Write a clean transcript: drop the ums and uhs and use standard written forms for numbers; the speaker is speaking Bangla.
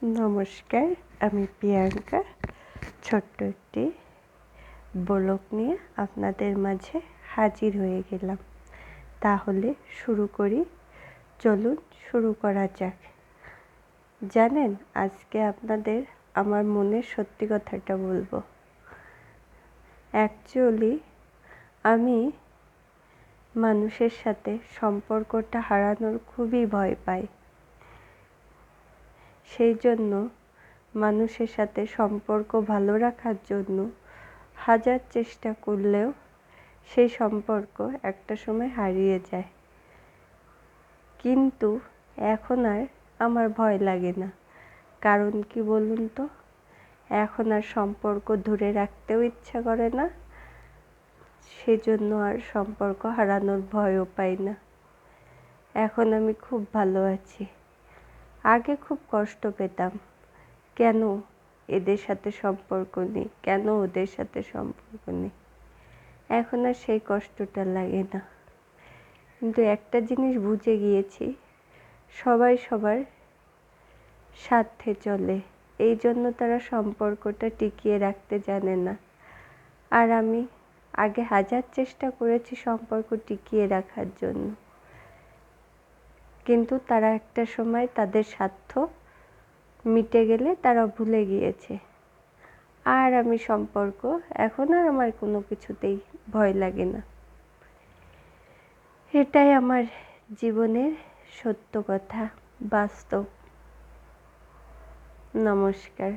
নমস্কার, আমি প্রিয়াঙ্কা ছোট্ট একটি ব্লগ নিয়ে আপনাদের মাঝে হাজির হয়ে গেলাম। তাহলে শুরু করি, চলুন শুরু করা যাক। জানেন, আজকে আপনাদের আমার মনের সত্যি কথাটা বলবো। অ্যাকচুয়ালি আমি মানুষের সাথে সম্পর্কটা হারানোর খুবই ভয় পাই। সেই জন্য মানুষের সাথে সম্পর্ক ভালো রাখার জন্য হাজার চেষ্টা করলেও সেই সম্পর্ক একটা সময় হারিয়ে যায়। কিন্তু এখন আর আমার ভয় লাগে না। কারণ কি বলুন তো, এখন আর সম্পর্ক ধরে রাখতেও ইচ্ছা করে না, সেজন্য আর সম্পর্ক হারানোর ভয়ও পাই না। এখন আমি খুব ভালো আছি। আগে খুব কষ্ট পেতাম, কেন এদের সাথে সম্পর্ক নেই, কেন ওদের সাথে সম্পর্ক নেই। এখন আর সেই কষ্টটা লাগে না। কিন্তু একটা জিনিস বুঝে গিয়েছি, সবাই সবার স্বার্থে চলে, এই জন্য তারা সম্পর্কটা টিকিয়ে রাখতে জানে না। আর আমি আগে হাজার চেষ্টা করেছি সম্পর্ক টিকিয়ে রাখার জন্য, কিন্তু তারা একটা সময় তাদের স্বার্থ মিটে গেলে তারা ভুলে গিয়েছে। আর আমি সম্পর্ক এখন আর আমার কোনো কিছুতেই ভয় লাগে না। এটাই আমার জীবনের সত্য কথা, বাস্তব। নমস্কার।